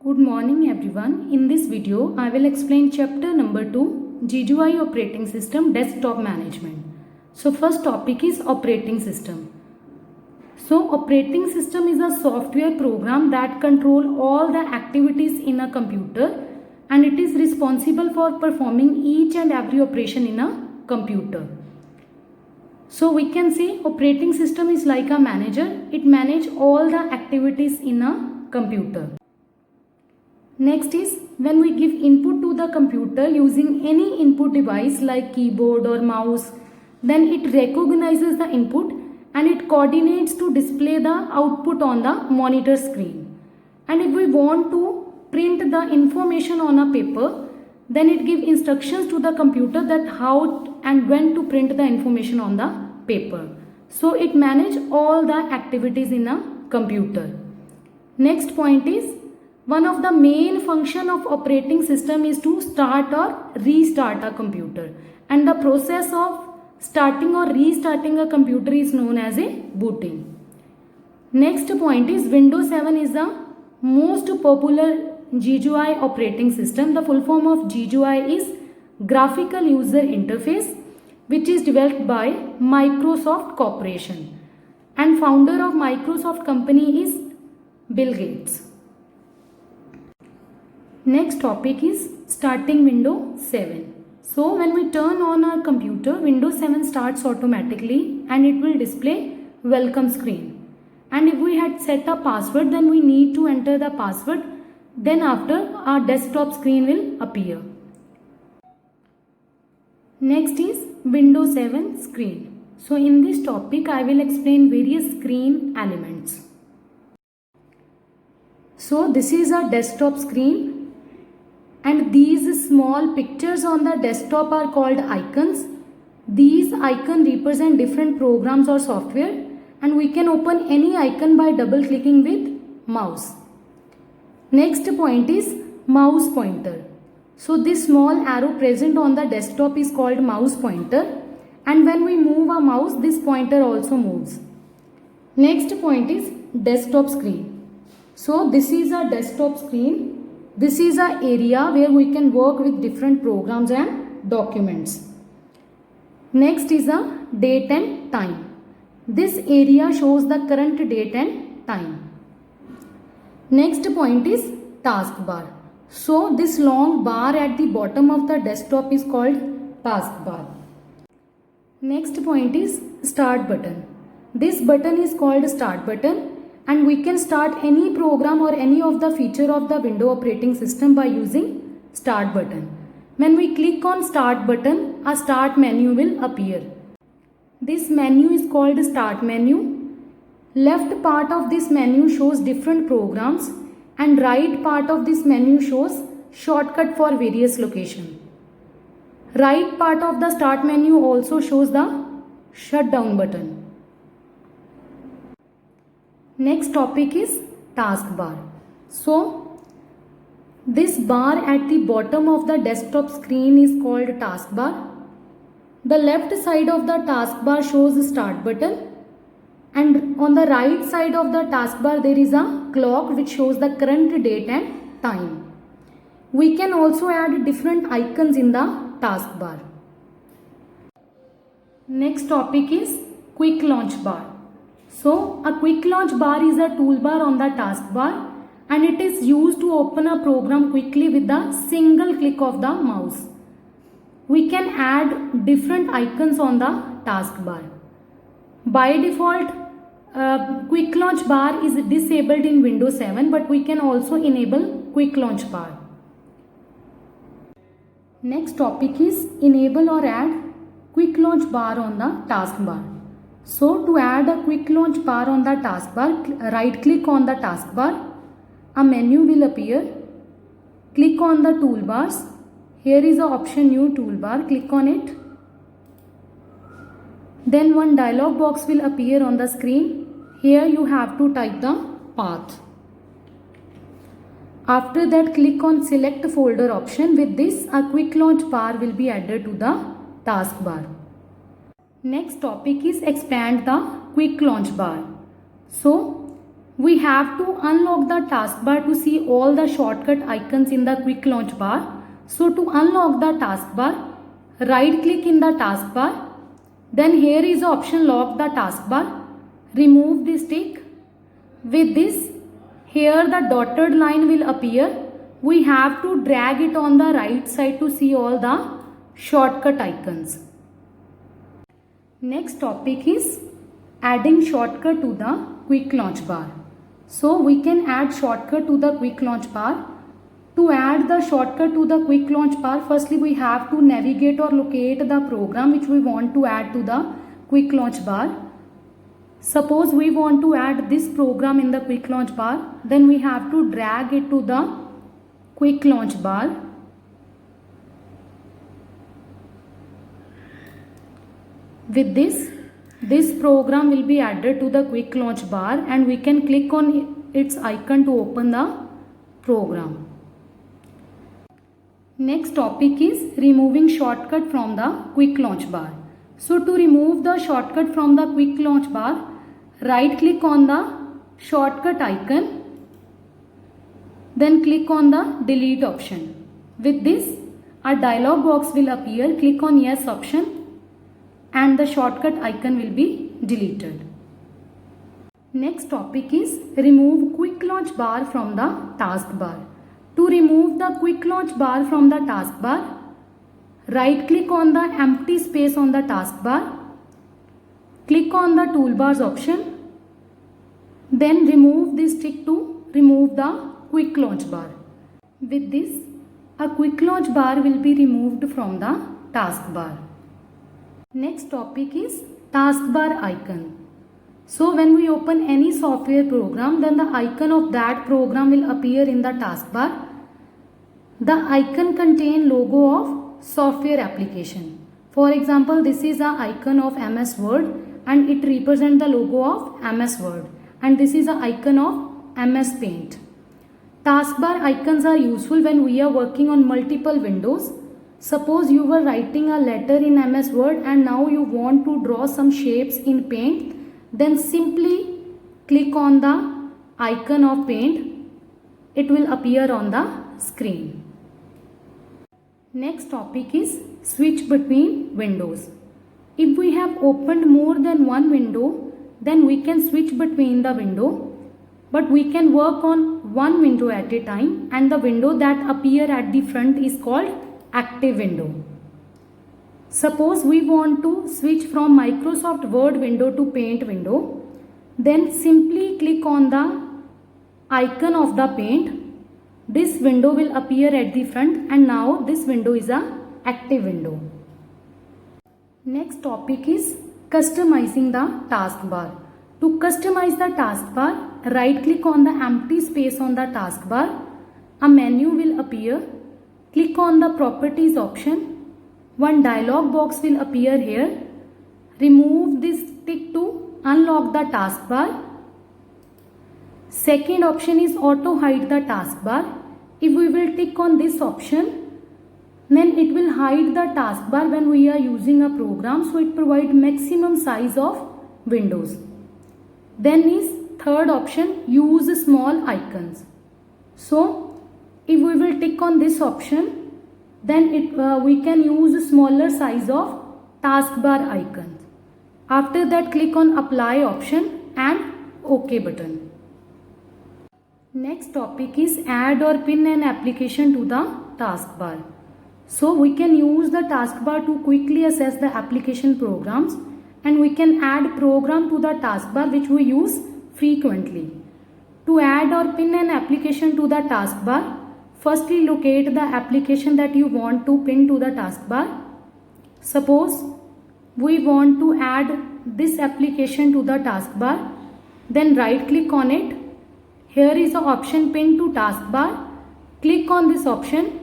Good morning everyone. In this video, I will explain chapter number 2, GUI operating system desktop management. So first topic is operating system. So operating system is a software program that control all the activities in a computer and it is responsible for performing each and every operation in a computer. So we can say operating system is like a manager. It manages all the activities in a computer. Next is when we give input to the computer using any input device like keyboard or mouse, then it recognizes the input and it coordinates to display the output on the monitor screen. And if we want to print the information on a paper, then it gives instructions to the computer that how and when to print the information on the paper. So it manages all the activities in a computer. Next point is, one of the main function of operating system is to start or restart a computer, and the process of starting or restarting a computer is known as a booting. Next point is Windows 7 is the most popular GUI operating system. The full form of GUI is Graphical User Interface, which is developed by Microsoft Corporation, and founder of Microsoft company is Bill Gates. Next topic is starting Windows 7. So when we turn on our computer, Windows 7 starts automatically and it will display welcome screen. And if we had set a password, then we need to enter the password. Then after, our desktop screen will appear. Next is Windows 7 screen. So in this topic, I will explain various screen elements. So this is a desktop screen. And these small pictures on the desktop are called icons. These icons represent different programs or software, and we can open any icon by double clicking with mouse. Next point is mouse pointer. So this small arrow present on the desktop is called mouse pointer, and when we move a mouse, this pointer also moves. Next point is desktop screen. So this is a desktop screen. This is an area where we can work with different programs and documents. Next is a date and time. This area shows the current date and time. Next point is taskbar. So this long bar at the bottom of the desktop is called taskbar. Next point is start button. This button is called start button. And we can start any program or any of the feature of the Windows operating system by using start button. When we click on start button, a start menu will appear. This menu is called start menu. Left part of this menu shows different programs and right part of this menu shows shortcut for various locations. Right part of the start menu also shows the shutdown button. Next topic is taskbar. So this bar at the bottom of the desktop screen is called taskbar. The left side of the taskbar shows start button, and on the right side of the taskbar there is a clock which shows the current date and time. We can also add different icons in the taskbar. Next topic is quick launch bar. So a quick launch bar is a toolbar on the taskbar and it is used to open a program quickly with the single click of the mouse. We can add different icons on the taskbar. By default, quick launch bar is disabled in Windows 7, but we can also enable quick launch bar. Next topic is enable or add quick launch bar on the taskbar. So to add a quick launch bar on the taskbar, right click on the taskbar, a menu will appear. Click on the toolbars. Here is the option new toolbar, click on it. Then one dialog box will appear on the screen. Here you have to type the path. After that, click on select folder option. With this, a quick launch bar will be added to the taskbar. Next topic is expand the quick launch bar. So we have to unlock the taskbar to see all the shortcut icons in the quick launch bar. So to unlock the taskbar, right click in the taskbar. Then here is the option lock the taskbar. Remove this tick. With this, here the dotted line will appear. We have to drag it on the right side to see all the shortcut icons. Next topic is adding shortcut to the quick launch bar. So we can add shortcut to the quick launch bar. To add the shortcut to the quick launch bar, firstly we have to navigate or locate the program which we want to add to the quick launch bar. Suppose we want to add this program in the quick launch bar, then we have to drag it to the quick launch bar. With this program will be added to the quick launch bar and we can click on its icon to open the program. Next topic is removing shortcut from the quick launch bar. So to remove the shortcut from the quick launch bar, right click on the shortcut icon, then click on the delete option. With this, a dialog box will appear. Click on yes option and the shortcut icon will be deleted. Next topic is remove quick launch bar from the taskbar. To remove the quick launch bar from the taskbar, right click on the empty space on the taskbar, click on the toolbars option, then remove this tick to remove the quick launch bar. With this, a quick launch bar will be removed from the taskbar. Next topic is taskbar icon. So when we open any software program, then the icon of that program will appear in the taskbar. The icon contains logo of software application. For example, this is an icon of MS Word and it represents the logo of MS Word. And this is an icon of MS Paint. Taskbar icons are useful when we are working on multiple windows. Suppose you were writing a letter in MS Word and now you want to draw some shapes in Paint. Then simply click on the icon of Paint. It will appear on the screen. Next topic is switch between windows. If we have opened more than one window, then we can switch between the window. But we can work on one window at a time and the window that appear at the front is called active window. Suppose we want to switch from Microsoft Word window to Paint window, then simply click on the icon of the Paint. This window will appear at the front and now this window is an active window. Next topic is customizing the taskbar. To customize the taskbar, right click on the empty space on the taskbar. A menu will appear. Click on the properties option. One dialog box will appear here. Remove this tick to unlock the taskbar. Second option is auto hide the taskbar. If we will tick on this option, then it will hide the taskbar when we are using a program, so it provides maximum size of windows. Then is third option, use small icons. So if we will tick on this option, then we can use smaller size of taskbar icons. After that, click on apply option and OK button. Next topic is add or pin an application to the taskbar. So we can use the taskbar to quickly access the application programs, and we can add program to the taskbar which we use frequently. To add or pin an application to the taskbar, firstly locate the application that you want to pin to the taskbar. Suppose we want to add this application to the taskbar, then right click on it. Here is the option pin to taskbar. Click on this option.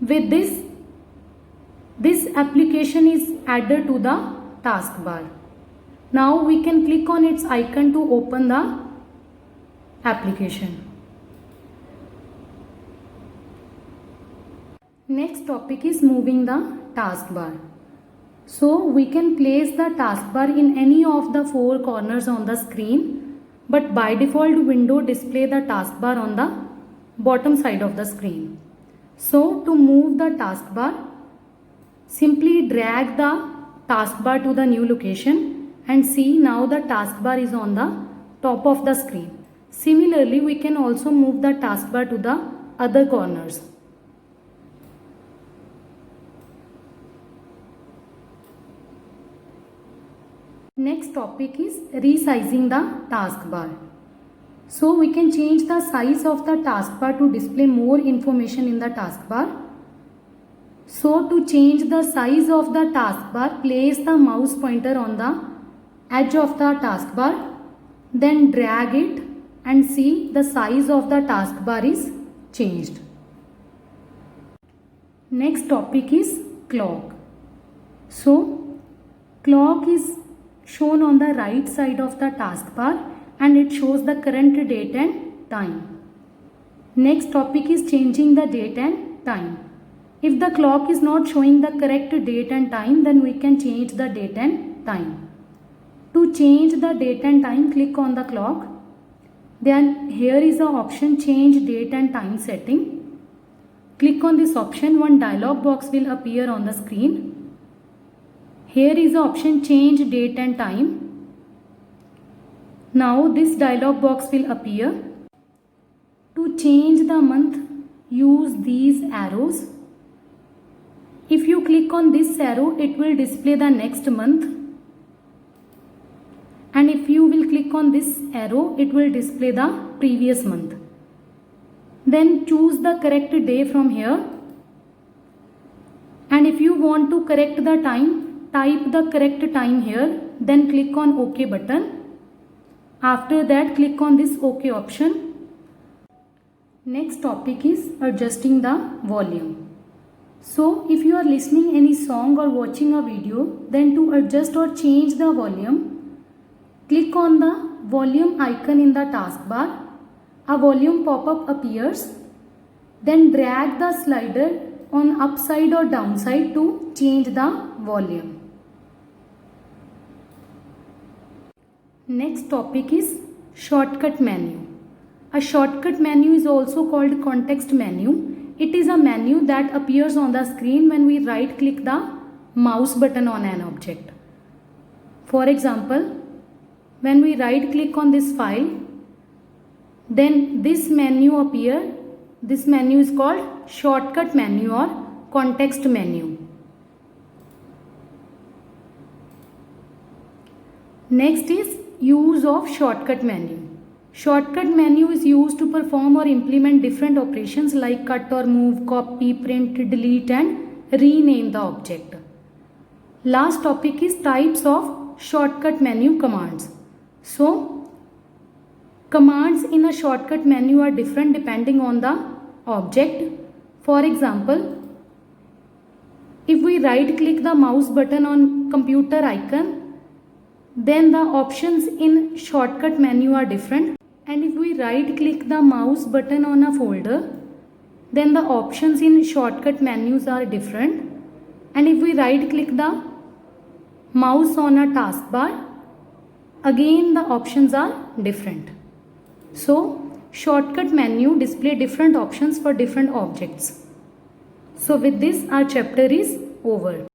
With this application is added to the taskbar. Now we can click on its icon to open the application. Next topic is moving the taskbar. So we can place the taskbar in any of the four corners on the screen. but by default window display the taskbar on the bottom side of the screen. So to move the taskbar, simply drag the taskbar to the new location and see now the taskbar is on the top of the screen. Similarly, we can also move the taskbar to the other corners. Next topic is resizing the taskbar. So we can change the size of the taskbar to display more information in the taskbar. So to change the size of the taskbar, place the mouse pointer on the edge of the taskbar, then drag it and see the size of the taskbar is changed. Next topic is clock. So clock is shown on the right side of the taskbar and it shows the current date and time. Next topic is changing the date and time. If the clock is not showing the correct date and time, then we can change the date and time. To change the date and time, click on the clock. Then here is the option change date and time setting. Click on this option, one dialog box will appear on the screen. Here is the option change date and time. Now this dialog box will appear. To change the month, use these arrows. If you click on this arrow, it will display the next month. And if you will click on this arrow, it will display the previous month. Then choose the correct day from here. And if you want to correct the time, type the correct time here. Then click on OK button. After that, click on this OK option. Next topic is adjusting the volume. So if you are listening any song or watching a video, then to adjust or change the volume, click on the volume icon in the taskbar. A volume pop-up appears. Then drag the slider on upside or downside to change the volume. Next topic is shortcut menu. A shortcut menu is also called context menu. It is a menu that appears on the screen when we right click the mouse button on an object. For example, when we right click on this file, then this menu appears. This menu is called shortcut menu or context menu. Next is use of shortcut menu. Shortcut menu is used to perform or implement different operations like cut or move, copy, print, delete and rename the object. Last topic is types of shortcut menu commands. So, commands in a shortcut menu are different depending on the object. For example, if we right click the mouse button on computer icon, then the options in shortcut menu are different. And if we right click the mouse button on a folder, then the options in shortcut menus are different. And if we right click the mouse on a taskbar, again the options are different. So shortcut menu display different options for different objects. So with this our chapter is over.